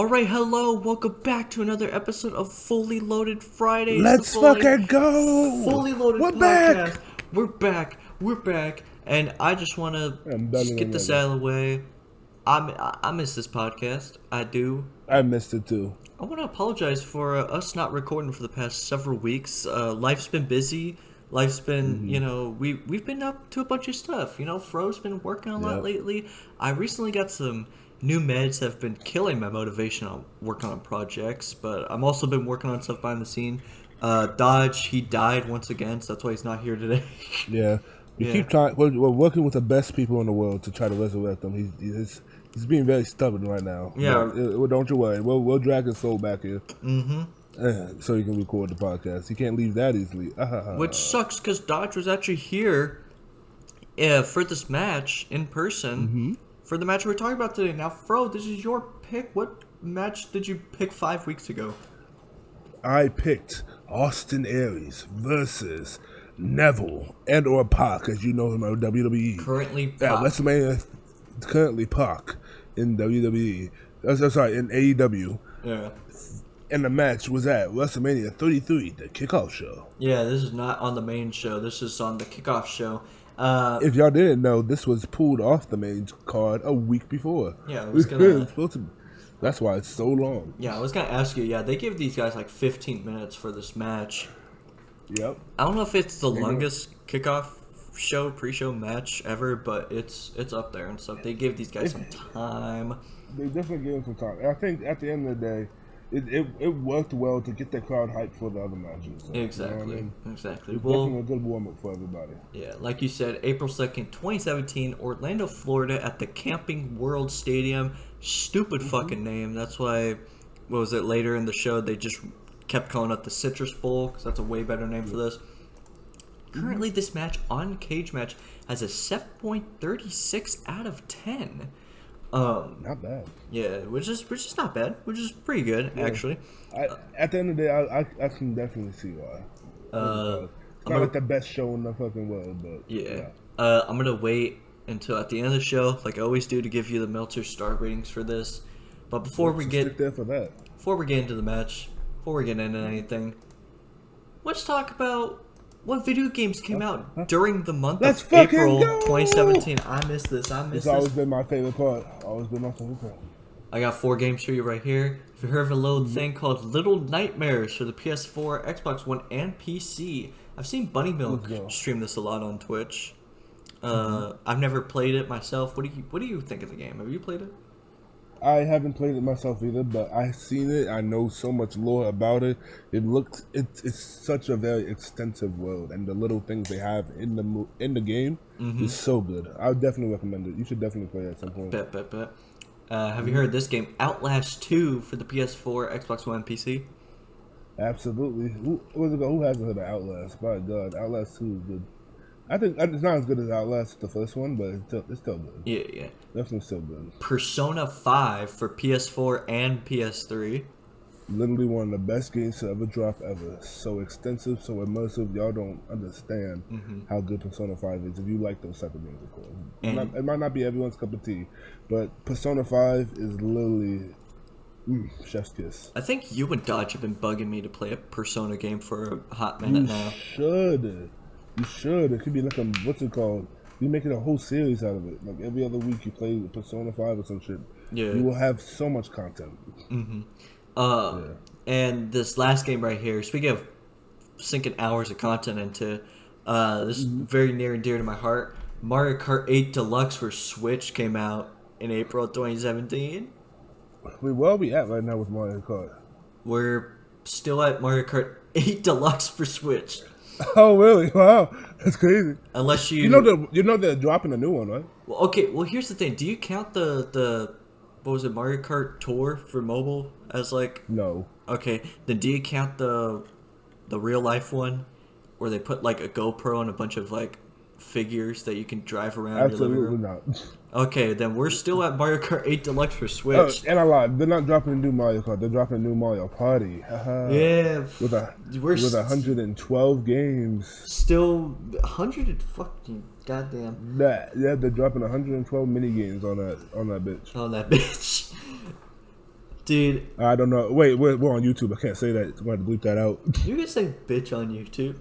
Alright, hello, welcome back to another episode of Fully Loaded Fridays. Let's fucking go! Fully Loaded We're Podcast. back! We're back, and I just want to I'm better just get than this ever. out of the way. I miss this podcast, I do. I missed it too. I want to apologize for us not recording for the past several weeks. Life's been busy. Life's been, we've been up to a bunch of stuff. Fro's been working a lot lately. I recently got some new meds that have been killing my motivation on working on projects, but I've also been working on stuff behind the scene. Dodge, he died once again, so that's why he's not here today. Yeah. We keep trying. We're working with the best people in the world to try to resurrect him. He's being very stubborn right now. Yeah. But, don't you worry. We'll drag his soul back here. Mm-hmm. So he can record the podcast. He can't leave that easily. Which sucks because Dodge was actually here for this match in person for the match we're talking about today. Now, Fro, this is your pick. What match did you pick 5 weeks ago? I picked Austin Aries versus Neville and or Pac, as you know him on WWE. Currently Pac. Yeah, Wrestlemania, currently Pac in WWE. Sorry, in AEW. Yeah. And the match was at WrestleMania 33, the Kickoff show. Yeah, this is not on the main show. This is on the Kickoff show. If y'all didn't know, this was pulled off the main card a week before. Yeah, I was gonna... That's why it's so long. Yeah, I was going to ask you, they gave these guys like 15 minutes for this match. Yep. I don't know if it's the longest Kickoff show, pre-show match ever, but it's up there and stuff. They gave these guys some time. They definitely gave them some time. I think at the end of the day, it worked well to get the crowd hyped for the other matches. So, exactly. You know what I mean? Exactly. It's Well, definitely a good warm-up for everybody. Yeah, like you said, April 2nd, 2017, Orlando, Florida, at the Camping World Stadium. Stupid fucking name. That's why, what was it, later in the show, they just kept calling it the Citrus Bowl, because that's a way better name for this. Currently, this match on Cage Match has a 7.36 out of 10. Not bad. Yeah, which is not bad. Which is pretty good, actually. At the end of the day, I can definitely see why. It's not like the best show in the fucking world, but yeah. I'm gonna wait until at the end of the show, like I always do, to give you the Meltzer star ratings for this. But before we get there for that, before we get into the match, before we get into anything, let's talk about what video games came out during the month of April 2017. I missed this. It's always been my favorite part. I got 4 games for you right here. If you heard of a little thing called Little Nightmares for the PS4, Xbox One, and PC. I've seen Bunny Milk stream this a lot on Twitch. I've never played it myself. What do you think of the game? Have you played it? I haven't played it myself either, but I've seen it. I know so much lore about it. It's such a very extensive world, and the little things they have in the game is so good. I would definitely recommend it. You should definitely play it at some point. Bet. Have you heard of this game, Outlast 2 for the PS4, Xbox One, and PC? Absolutely. Who hasn't heard of Outlast? My God, Outlast 2 is good. I think it's not as good as Outlast, the first one, but it's still good. Yeah. Definitely still good. Persona 5 for PS4 and PS3. Literally one of the best games to ever drop ever. So extensive, so immersive. Y'all don't understand how good Persona 5 is. If you like those type of games, of course. It might not be everyone's cup of tea, but Persona 5 is literally chef's kiss. I think you and Dodge have been bugging me to play a Persona game for a hot minute now. You should. It could be like what's it called? You make it a whole series out of it. Like every other week you play Persona 5 or some shit. Yeah. You will have so much content. And this last game right here, speaking of sinking hours of content into, this is very near and dear to my heart. Mario Kart 8 Deluxe for Switch came out in April 2017. Wait, where are we at right now with Mario Kart? We're still at Mario Kart 8 Deluxe for Switch. Oh really? Wow, that's crazy. Unless you know they're dropping a new one, right? Well, okay. Well, here's the thing. Do you count the what was it, Mario Kart Tour for mobile as like? No. Okay, then do you count the real life one, where they put like a GoPro and a bunch of like figures that you can drive around? Absolutely your living room? Not. Okay, then we're still at Mario Kart 8 Deluxe for Switch. Oh, and I lied. They're not dropping a new Mario Kart. They're dropping a new Mario Party. Yeah. With 112 games. Still 100 fucking goddamn. Yeah, they're dropping 112 mini games on that bitch. On that bitch. Dude, I don't know. Wait, we're on YouTube. I can't say that. I'm going to bleep that out. you can say bitch on YouTube.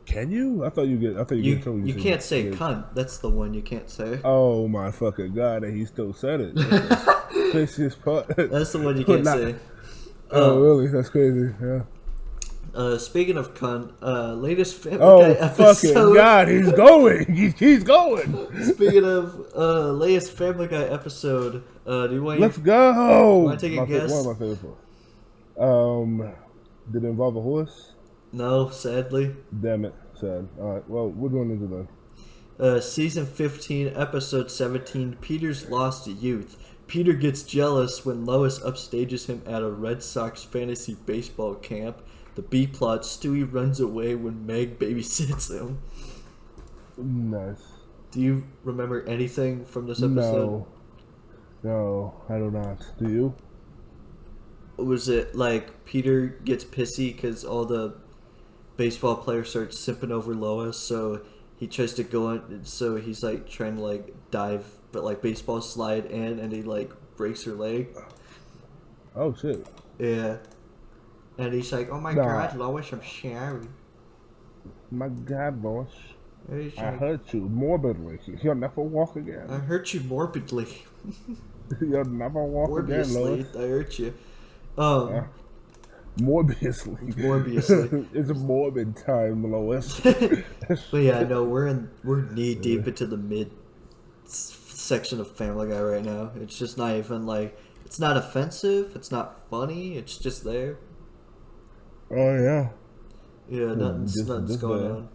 Can you? I thought you get in trouble. You can't say cunt. That's the one you can't say. Oh my fucking god! And he still said it. That's the craziest part. That's the one you can't say. Oh really? That's crazy. Yeah. Speaking of cunt, latest Family Guy episode. Fucking god, he's going. He's going. Speaking of latest Family Guy episode, do you want? Let's go. Want to take a guess? One of my favorite parts. Did it involve a horse? No, sadly. Damn it. Sad. All right. Well, we're going into that. Season 15, episode 17. Peter's lost youth. Peter gets jealous when Lois upstages him at a Red Sox fantasy baseball camp. The B plot, Stewie runs away when Meg babysits him. Nice. Do you remember anything from this episode? No, I do not. Do you? Was it like Peter gets pissy because all the baseball players start simping over Lois, so he tries to go in, so he's like trying to like dive, but like baseball slide in, and he like breaks her leg. Oh shit. Yeah. And he's like, "Oh my god, Lois, I'm sorry." My god, Lois. I Like, hurt you morbidly. You'll never walk again. I hurt you morbidly. You'll never walk again, Lois. I hurt you. Morbiously. It's a morbid time, Lois. But yeah, no, we're knee deep into the mid section of Family Guy right now. It's just not even like, it's not offensive, it's not funny, it's just there. Oh yeah. Yeah, nothing's going on.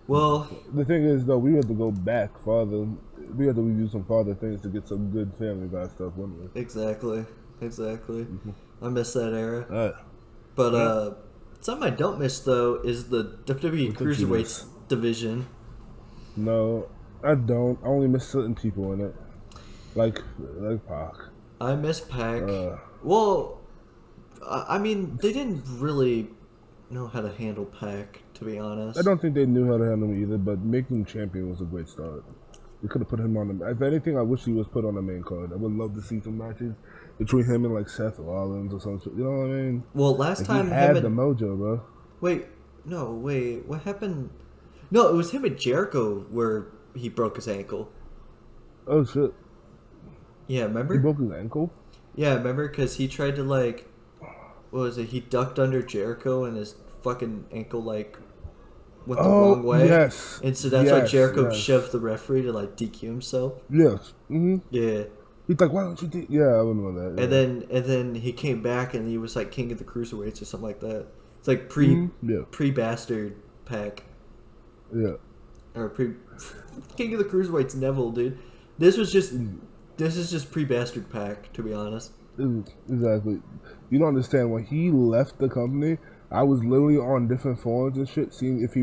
Well, the thing is though, we have to go back farther. We have to review some farther things to get some good Family Guy stuff, wouldn't we? Exactly. Mm-hmm. I miss that era. But something I don't miss though is the WWE Cruiserweight division. No, I don't. I only miss certain people in it, like Pac. I miss Pac. Well, I mean, they didn't really know how to handle Pac, to be honest. I don't think they knew how to handle him either. But making him champion was a great start. They could have put him on the. If anything, I wish he was put on the main card. I would love to see some matches between him and like Seth Rollins or something. You know what I mean? Well, last time he had the mojo, bro. Wait, what happened? No, it was him and Jericho where he broke his ankle. Oh shit! Yeah, remember? He broke his ankle. Yeah, remember? Because he tried to like, what was it? He ducked under Jericho and his fucking ankle like went the wrong way. Yes. And so that's why Jericho shoved the referee to like DQ himself. Yes. Mm-hmm. Yeah. He's like, why don't you Yeah, I remember that. Yeah. And then he came back and he was like king of the cruiserweights or something like that. It's like pre bastard Pac. Yeah. Or king of the cruiserweights Neville, dude. This is just pre bastard Pac, to be honest. Exactly. You don't understand, when he left the company, I was literally on different forums and shit, seeing if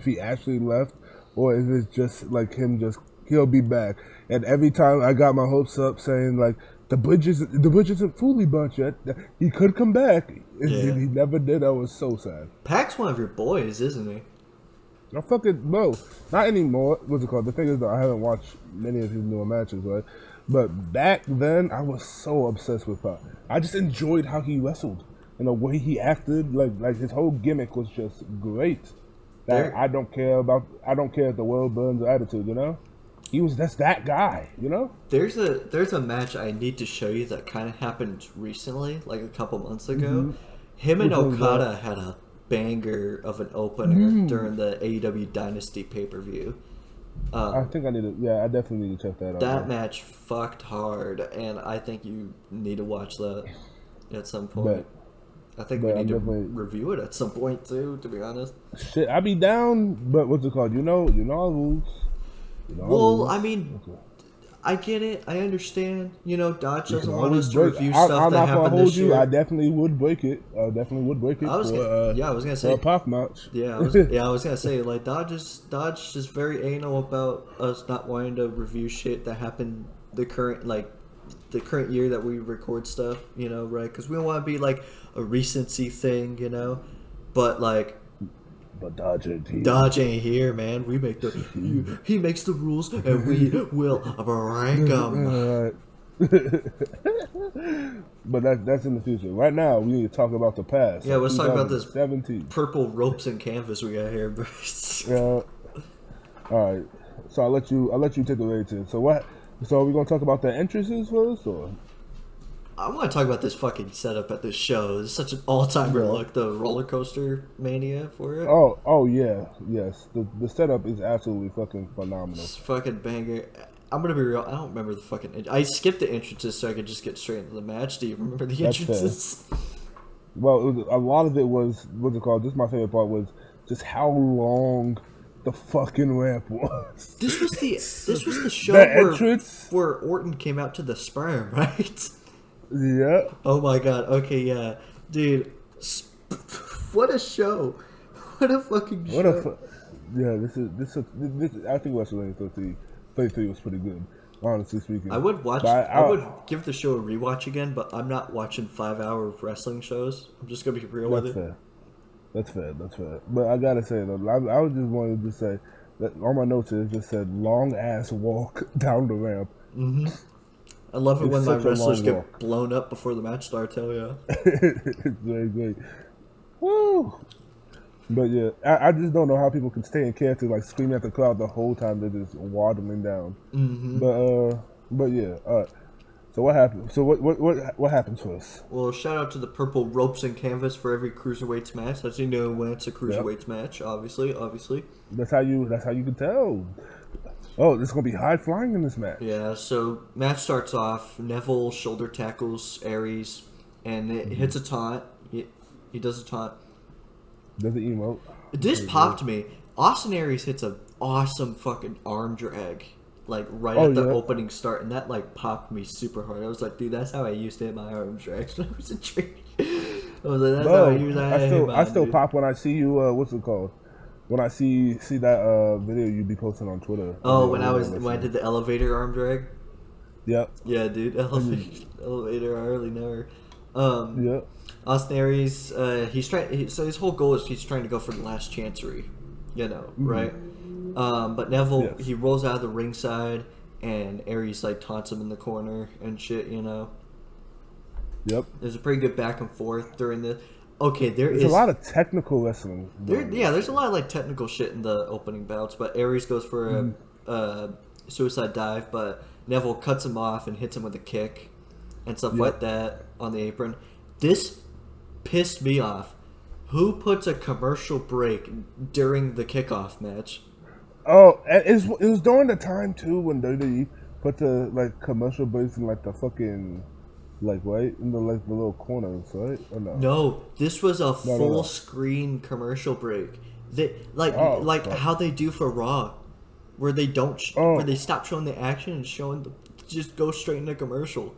he actually left, or if it's just like he'll be back. And every time I got my hopes up, saying like the bridge isn't fully burnt yet. He could come back. Yeah. He never did. I was so sad. Pac's one of your boys, isn't he? I fucking bro, not anymore. What's it called? The thing is that I haven't watched many of his newer matches, right? But back then, I was so obsessed with Pac. I just enjoyed how he wrestled and the way he acted. Like his whole gimmick was just great. I don't care if the world burns or attitude, you know? That's that guy, you know? There's a match I need to show you that kind of happened recently, like a couple months ago. Mm-hmm. Him and Okada had a banger of an opener during the AEW Dynasty pay-per-view. I think I definitely need to check that out. That match fucked hard, and I think you need to watch that at some point. I think we need to review it at some point too, to be honest. Shit, I be down, but what's it called? You know our rules. I mean, okay. I get it. I understand. You know, Dodge doesn't want us to review stuff that happened this year. I definitely would break it. I was gonna say for a Pac match. Yeah, I was gonna say like Dodge is very anal about us not wanting to review shit that happened the current year that we record stuff. You know, right? Because we don't want to be like a recency thing. You know, but like. But Dodge ain't here. Dodge ain't here, man. We make he makes the rules, and we will break them. But that's in the future. Right now, we need to talk about the past. Yeah, let's talk about this 17. purple ropes and canvas we got here, bro. Yeah. All right. So I'll let you take the lead to. So what? So are we gonna talk about the entrances first, or? I want to talk about this fucking setup at this show. It's such an all-timer look, the roller coaster mania for it. Oh yeah, yes. The setup is absolutely fucking phenomenal. It's fucking banger. I'm gonna be real. I don't remember the fucking. I skipped the entrances so I could just get straight into the match. Do you remember the entrances? Fair. Well, a lot of it was what's it called? Just my favorite part was just how long the fucking ramp was. This was the show where Orton came out to the sperm, right? Yeah. Oh my god. Okay, yeah, dude. What a show! What a fucking show! Yeah, this. I think Wrestlemania 33 was pretty good. Honestly speaking, I would watch. I would give the show a rewatch again, but I'm not watching 5-hour wrestling shows. I'm just gonna be real with it. That's fair. But I gotta say though, I was just wanted to say that on my notes it just said long ass walk down the ramp. Mm-hmm. I love it when my wrestlers get blown up before the match starts. Hell yeah! It's very great. Woo! But yeah, I just don't know how people can stay in character, like screaming at the crowd the whole time they're just waddling down. Mm-hmm. But yeah. All right. So what happened? So what happens for us? Well, shout out to the purple ropes and canvas for every cruiserweights match. As you know, when it's a cruiserweights match, obviously. That's how you can tell. Oh, there's gonna be high flying in this match. Yeah. So match starts off. Neville shoulder tackles Aries, and it hits a taunt. He does a taunt. Does the emote. This popped me. Austin Aries hits an awesome fucking arm drag, like right at the opening start, and that like popped me super hard. I was like, dude, that's how I used to hit my arm drags when I was a trainee. I was like, that's how I used to hit mine, I still pop when I see you. What's it called? When I see that video you be posting on Twitter. Oh, when I did the elevator arm drag. Yep. Yeah, dude, elevator. I really know her. Yep. Austin Aries, so his whole goal is he's trying to go for the last chancery, right? But Neville, he rolls out of the ringside, and Aries like taunts him in the corner and shit, Yep. There's a pretty good back and forth during this. Okay, there's a lot of technical wrestling. There's a lot of like technical shit in the opening bouts, but Aries goes for a suicide dive, but Neville cuts him off and hits him with a kick and stuff like that on the apron. This pissed me off. Who puts a commercial break during the kickoff match? Oh, it was during the time too when WWE put the like commercial breaks in like the fucking right in the the little corners, right? Or no? No, this was a full screen commercial break. They how they do for Raw, where they don't where they stop showing the action and just go straight into commercial.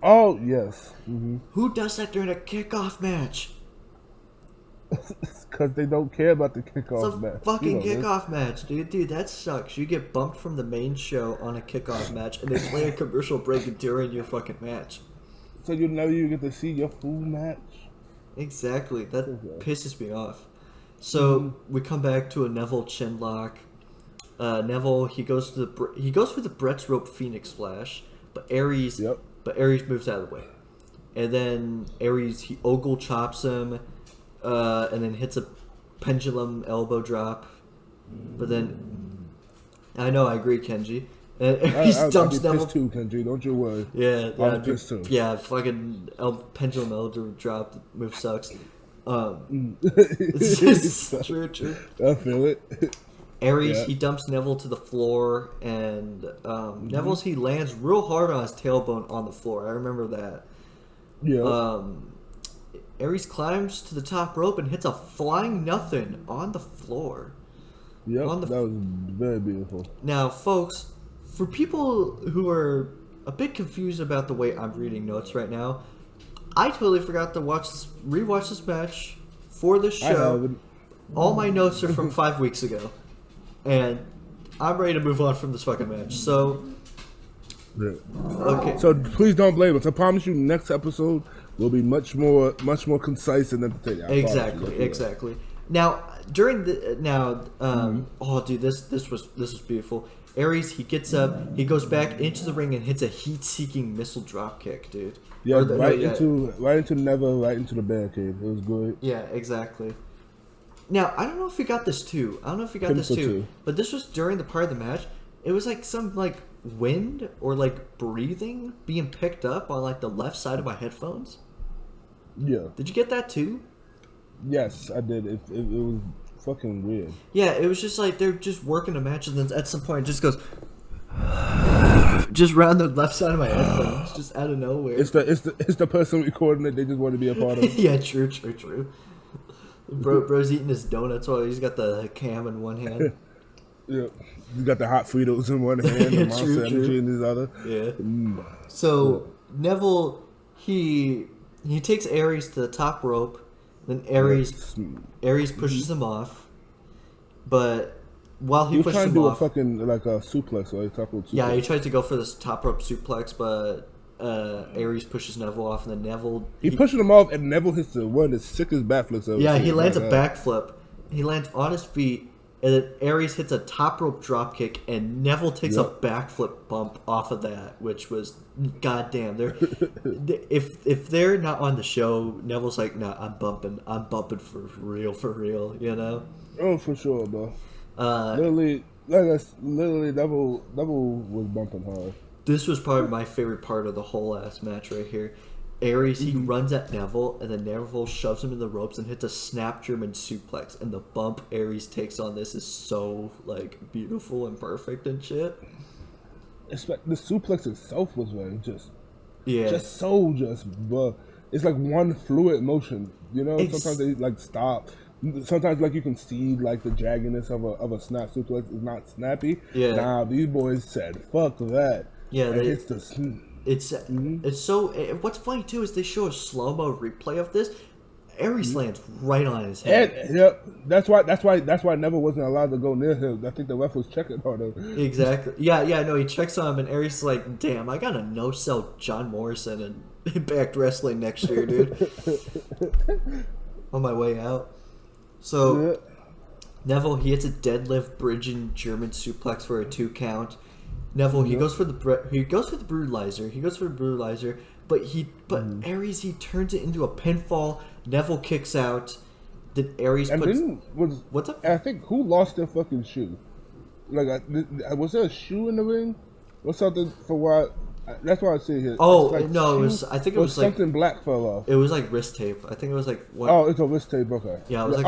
Oh, yes. Mm-hmm. Who does that during a kickoff match? Because they don't care about the kickoff match. It's a fucking kickoff match, dude. Dude, that sucks. You get bumped from the main show on a kickoff match, and they play a commercial break during your fucking match. So you get to see your full match? Exactly. That pisses me off. So we come back to a Neville chin lock. Neville, he goes for the Brett's rope Phoenix splash, but Aries moves out of the way. And then Aries, he ogle chops him, and then hits a pendulum elbow drop. But then, I know, I agree, Kenji. Aries dumps Neville. Too, Kenji, don't you worry. Yeah, fucking pendulum elbow drop move sucks. True. I feel it. Aries, he dumps Neville to the floor, and Neville's, he lands real hard on his tailbone on the floor. I remember that. Yeah. Aries climbs to the top rope and hits a flying nothing on the floor. Yeah, that was very beautiful. Now, folks, for people who are a bit confused about the way I'm reading notes right now, I totally forgot to rewatch this match for the show. All my notes are from 5 weeks ago. And I'm ready to move on from this fucking match. So, okay. So please don't blame us. I promise you, next episode will be much more concise and entertaining. Exactly. Now, during the oh dude, this was beautiful. Aries, he gets up, he goes back into the ring and hits a heat-seeking missile drop kick, dude. Yeah, right into Neville, right into the barricade. It was good. Yeah, exactly. Now, I don't know if you got this too. But this was during the part of the match. It was like some like wind or like breathing being picked up on like the left side of my headphones. Yeah. Did you get that too? Yes, I did. It was fucking weird. Yeah, it was just like they're just working a match, and then at some point it just goes just round the left side of my headphones, just out of nowhere. It's the person recording it. They just want to be a part of it. Yeah, true. Bro's eating his donuts while he's got the cam in one hand. Yeah, you got the hot Fritos in one hand, yeah, the Monster Energy in his other. Yeah. So Neville, he takes Aries to the top rope. Then Aries pushes him off, but while he pushes him off, he was trying to do a fucking like a suplex, right? Top rope suplex. Yeah, he tried to go for this top rope suplex, but Aries pushes Neville off, and then Neville he pushes him off, and Neville hits one of the sickest backflips ever. Yeah, he lands a backflip. He lands on his feet, and then Aries hits a top rope drop kick, and Neville takes a backflip bump off of that, which was goddamn. If they're not on the show, Neville's like, "Nah, I'm bumping for real," you know. Oh, for sure, bro. Literally, Neville was bumping hard. This was probably my favorite part of the whole ass match right here. Aries, he runs at Neville, and then Neville shoves him in the ropes and hits a snap German suplex. And the bump Aries takes on this is so like beautiful and perfect and shit. The suplex itself was like just but it's like one fluid motion. You know, sometimes they like stop. Sometimes like you can see like the jaggedness of a snap suplex is not snappy. Yeah. Nah, these boys said fuck that. Yeah, it's so. What's funny too is they show a slow-mo replay of this. Aries lands right on his head. Yep, that's why Neville wasn't allowed to go near him. I think the ref was checking on him. Exactly. Yeah. No, he checks on him, and Aries is like, "Damn, I gotta no-sell John Morrison and Impact Wrestling next year, dude." On my way out. So Neville, he hits a deadlift bridging German suplex for a 2 count. Neville, he goes for the brutalizer. But Aries, he turns it into a pinfall. Neville kicks out. Then Aries what's up? I think who lost their fucking shoe? Like, was there a shoe in the ring or something? For what? That's why I see here. Oh like no, it was. I think it was like something black fell off. It was like wrist tape. I think it was like what? Oh, it's a wrist tape. Okay. Yeah, it was like.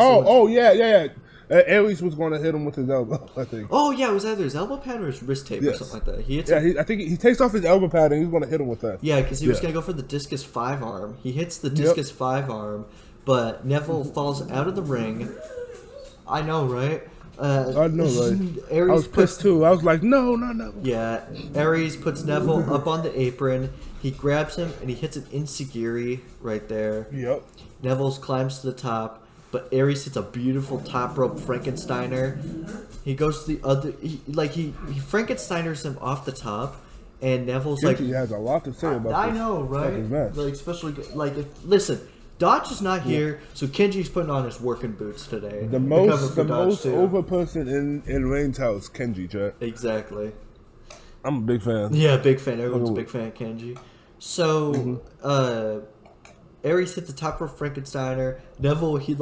Yeah. Aries was going to hit him with his elbow, I think. Oh, yeah, it was either his elbow pad or his wrist tape or something like that. I think he takes off his elbow pad and he's going to hit him with that. Yeah, because he was going to go for the discus 5-arm. He hits the discus 5-arm, but Neville falls out of the ring. I know, right? I know, right? Aries I was pissed too. I was like, no. Yeah, Aries puts Neville up on the apron. He grabs him and he hits an insecurity right there. Yep. Neville climbs to the top. But Aries hits a beautiful top rope Frankensteiner. He goes to the other... He Frankensteiners him off the top. And Neville's like... He has a lot to say about this. I know, right? Like, especially... Like, listen, Dodge is not here, so Kenji's putting on his working boots today. The most over person in Reigns' house, Kenji, chat. Exactly. I'm a big fan. Yeah, big fan. Everyone's a big fan of Kenji. So, Aries hits the top rope Frankensteiner. Neville, he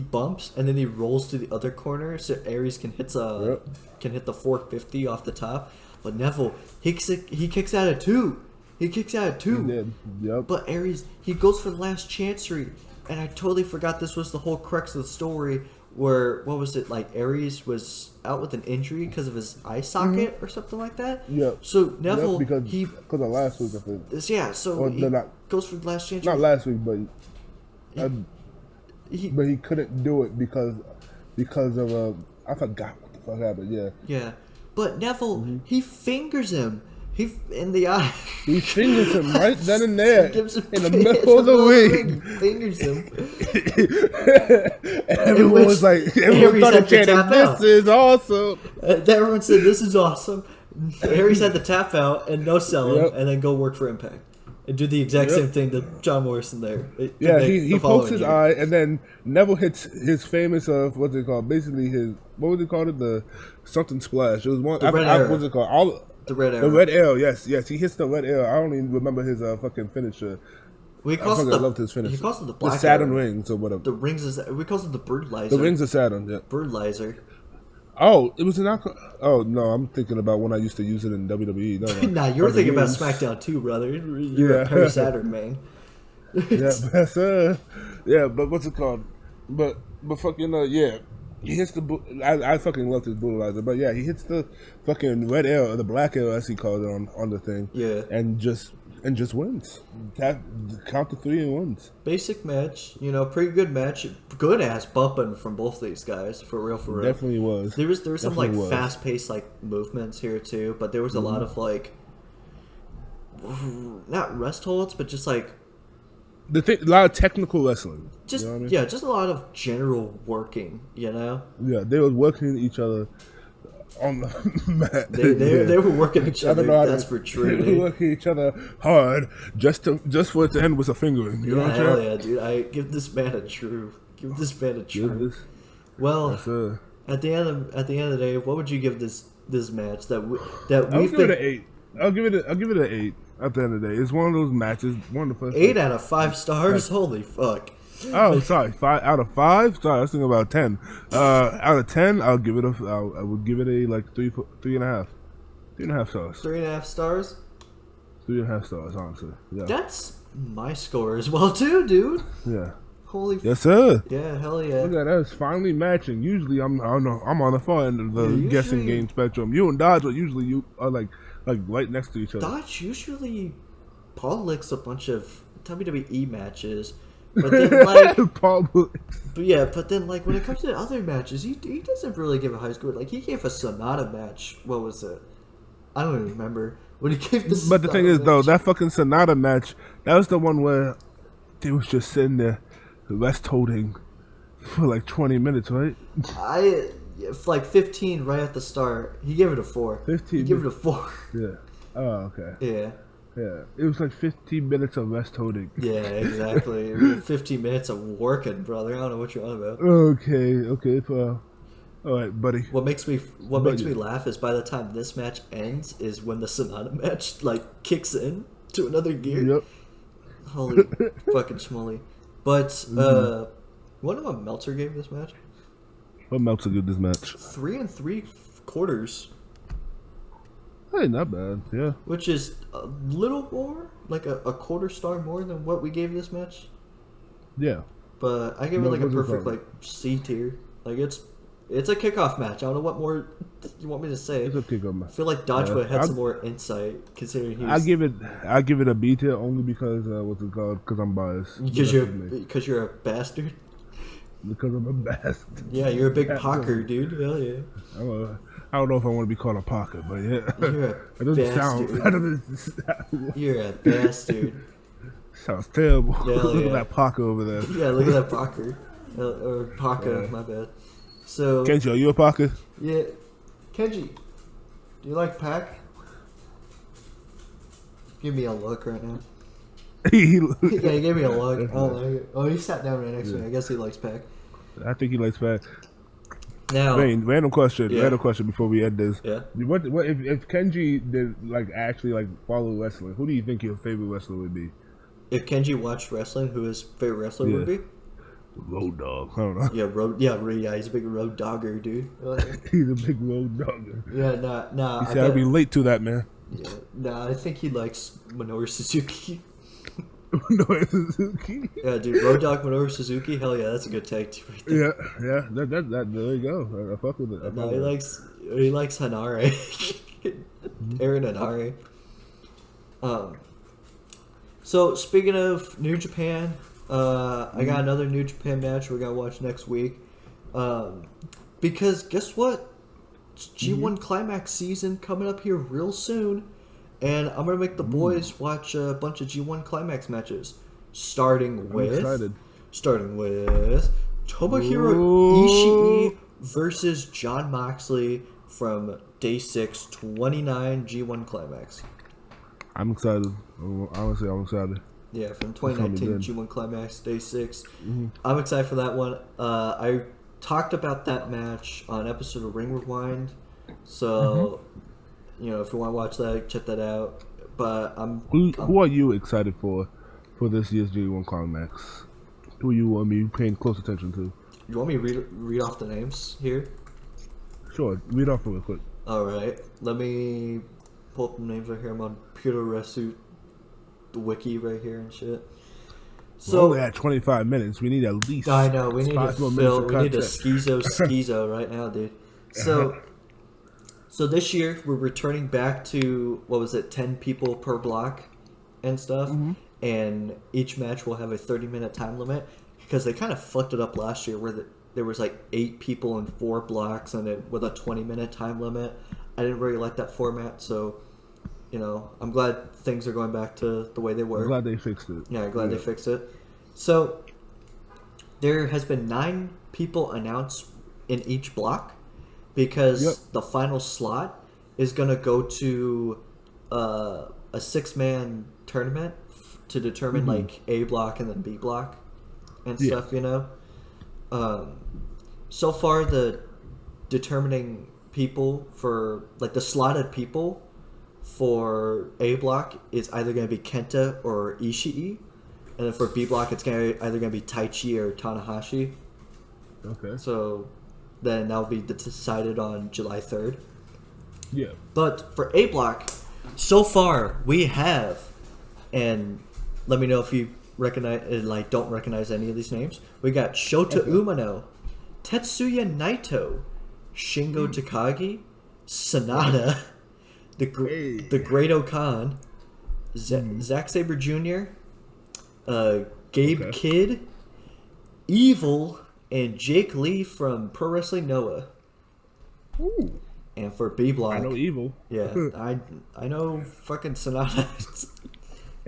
bumps and then he rolls to the other corner so Aries can hit the 450 off the top. But Neville, he kicks out at 2. He kicks out at 2. He did. Yep. But Aries, he goes for the last chancery, and I totally forgot this was the whole crux of the story. Where what was it like? Aries was out with an injury because of his eye socket or something like that. Yeah. So Neville, because of last week, I think. Yeah. So he goes for the last chance. Not last week, but he couldn't do it because of I forgot what the fuck happened. Yeah. Yeah, but Neville, he fingers him. In the eye. He fingers him right then and there. Gives him in the middle of the ring. He fingers him. Everyone was like, everyone started chanting, "This is awesome." Everyone said, "This is awesome." Aries had to tap out and no sell him, and then go work for Impact. and do the exact same thing to John Morrison there. Yeah, he pokes his eye, and then Neville hits his famous what's it called? Basically, his what was it called? The something splash. It was one. What's it called? The red arrow. The red arrow. Yes. He hits the red arrow. I don't even remember his fucking finisher. I loved his finish. He calls it the black Saturn arrow. Rings or whatever. The rings is we calls it the Birdlizer. The rings of Saturn. Yeah. Birdlizer. Oh, it was an alcohol. Oh no, I'm thinking about when I used to use it in WWE. No. Nah, you're thinking about SmackDown too, brother. You're a Perry Saturn man. Yeah, but what's it called? But fucking yeah, he hits the. I fucking love his brutalizer, but yeah, he hits the fucking red arrow, or the black arrow as he calls it on the thing. Yeah, and just wins. Count to 3 and wins. Basic match, pretty good match. Good ass bumping from both these guys, for real. Definitely was. There was some like fast paced like movements here too, but there was a lot of like not rest holds, but just like a lot of technical wrestling. Just you know what I mean? Yeah, just a lot of general working. Yeah, they were working each other on the mat. They were working each other. That's for true. They were working each other hard just for it to end with a fingering. You know what I'm saying? Yeah, dude. I give this man a true. Well, at the end of the day, what would you give this match that I'll give it an 8. I'll give it an 8. At the end of the day, it's one of those matches. One of the first 8 out of 5 stars. Holy fuck! Oh, sorry. 5 out of 5. Sorry, I was thinking about 10. Out of 10, I would give it a like 3.5. 3.5 stars. 3.5 stars. 3.5 stars, honestly. Yeah. That's my score as well too, dude. Yeah. Holy. Yes, sir. Yeah, hell yeah. Look at that. It's finally matching. Usually, I'm on the far end of the guessing game spectrum. You and Dodge are like right next to each other. Dodge usually Paul licks a bunch of WWE matches. But then, like, but then, like, when it comes to other matches, he doesn't really give a high score. Like, he gave a Sonata match. What was it? I don't even remember when he gave this. But the thing is, though, that fucking Sonata match, that was the one where they was just sitting there, rest holding for like 20 minutes, right? Like 15 right at the start. He gave it a 4. 15. He gave it a 4. Yeah. Oh, okay. Yeah. Yeah, it was like 15 minutes of rest holding. Yeah, exactly. 15 minutes of working, brother. I don't know what you're on about. Okay, well, all right, buddy. What makes me laugh is by the time this match ends is when the Sonata match like kicks in to another gear. Yep. Holy fucking schmoly. But you want to know what Meltzer gave this match? What Meltzer gave this match? 3 3/4. Hey, not bad, yeah. Which is a little more, like a quarter star more than what we gave this match. Yeah. But I gave it like a perfect like C tier. Like it's a kickoff match. I don't know what more you want me to say. It's a kickoff match. I feel like Dodge would have had some more insight considering he's. I give it a B tier only because what's it called? Because I'm biased. Because you're a bastard. Because I'm a bastard. Yeah, you're a big pocker, dude. Hell yeah. I don't know if I want to be called a pocket, but yeah. You're a bastard. You're a bastard. Sounds terrible. Look at that pocket over there. Yeah, look at that pocker. Or Paka, my bad. So Kenji, are you a pocket? Yeah. Kenji, do you like Pac? Give me a look right now. Yeah, he gave me a look. Oh, he sat down right next to me. I guess he likes Pac. I think he likes Pac. Now, random question before we end this. Yeah. What if Kenji did actually follow wrestling? Who do you think your favorite wrestler would be? If Kenji watched wrestling, who his favorite wrestler would be? Road Dogg. I don't know. Yeah, he's a big road dogger, dude. He's a big road dogger. Yeah, nah. He said I'll be late to that, man. Yeah, nah. I think he likes Minoru Suzuki. Minoru Suzuki. Yeah, dude, Road Dogg, Minoru Suzuki. Hell yeah, that's a good tag team right there. Yeah. That. There you go. I fuck with it. No, he likes Hanare. Aaron Hanare. So speaking of New Japan, I got another New Japan match we're gonna watch next week. Because guess what? It's G1 Climax season coming up here real soon. And I'm going to make the boys watch a bunch of G1 Climax matches. Starting with Tomohiro Ishii versus Jon Moxley from Day 6, 29 G1 Climax. I'm excited. Honestly, I'm excited. Yeah, from 2019 G1 Climax Day 6. I'm excited for that one. I talked about that match on an episode of Ring Rewind, so if you want to watch that, check that out. But who are you excited for this year's G1 Climax? Who you want me paying close attention to? You want me to read off the names here? Sure, read off real quick. All right, let me pull up the names right here. I'm on Pure Resu, the wiki right here and shit. So we're at 25 minutes. We need at least. I know we need to fill. We need a schizo right now, dude. So this year we're returning back to 10 people per block and stuff, and each match will have a 30-minute time limit because they kind of fucked it up last year where there was like 8 people in 4 blocks and with a 20-minute time limit. I didn't really like that format, so I'm glad things are going back to the way they were. I'm glad they fixed it. Yeah, glad they fixed it. So there has been 9 people announced in each block because the final slot is going to go to a 6-man tournament to determine like A block and then B block and stuff, So far, the determining people for like the slotted people for A block is either going to be Kenta or Ishii, and then for B block it's either going to be Taichi or Tanahashi. Okay. So then that'll be decided on July 3rd. Yeah. But for A block, so far we have, and let me know if you don't recognize any of these names. We got Shota Umino, Tetsuya Naito, Shingo Takagi, Sanada, the Great Okan, Zack Sabre Jr., Gabe Kidd, Evil, and Jake Lee from Pro Wrestling Noah. Ooh. And for B block, I know Evil. Yeah, I know fucking Sanada.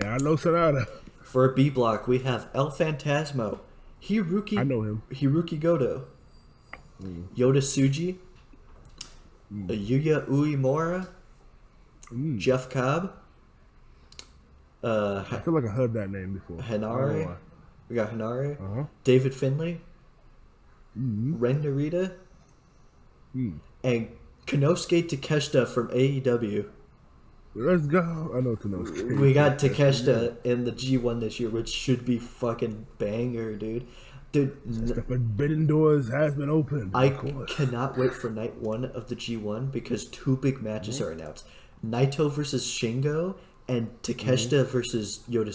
Yeah, I know Sanada. For B block, we have El Phantasmo, Hiroki. I know him. Hiroki Goto, Yoda Tsuji, Yuya Uemura, Jeff Cobb. I feel like I heard that name before. Hanare. We got Hanare. David Finlay. Ren Narita. And Konosuke Takeshita from AEW. Let's go. I know Konosuke. We got Takeshita in the G1 this year, which should be fucking banger, dude. Dude, the forbidden doors has been opened. I cannot wait for night 1 of the G1 because 2 big matches are announced: Naito versus Shingo and Takeshita versus Yoda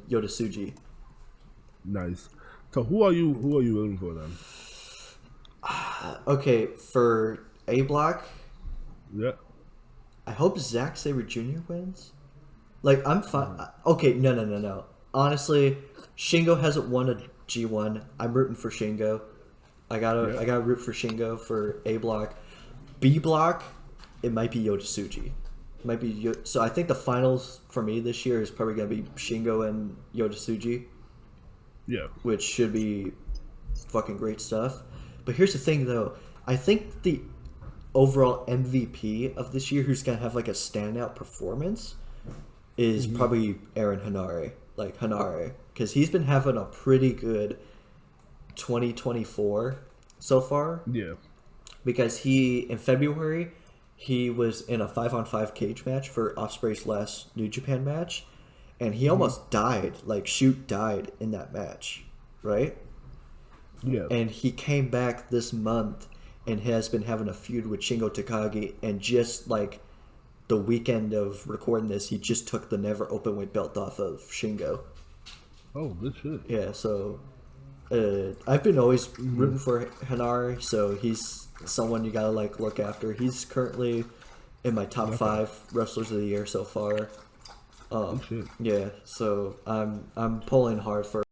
Tsuji. Nice. So who are you rooting for then? Okay, for A block. Yeah. I hope Zack Sabre Jr. wins. Like, I'm fine. Okay, no. Honestly, Shingo hasn't won a G1. I'm rooting for Shingo. I gotta root for Shingo for A block. B block, it might be Yoda Tsuji. So I think the finals for me this year is probably gonna be Shingo and Yoda Tsuji. Yeah. Which should be fucking great stuff. But here's the thing, though. I think the overall MVP of this year, who's gonna have like a standout performance, is probably Aaron Hanare. Like Hanare, because he's been having a pretty good 2024 so far. Yeah. Because in February he was in a 5-on-5 cage match for Ospreay's last New Japan match, and he almost died. Like Shoot died in that match, right? Yeah. And he came back this month and has been having a feud with Shingo Takagi, and just like the weekend of recording this, he just took the never openweight belt off of Shingo. Oh, good shit. Yeah, so I've been always rooting for Hanare, so he's someone you gotta like look after. He's currently in my top 5 wrestlers of the year so far. Good shit. Yeah, so I'm pulling hard for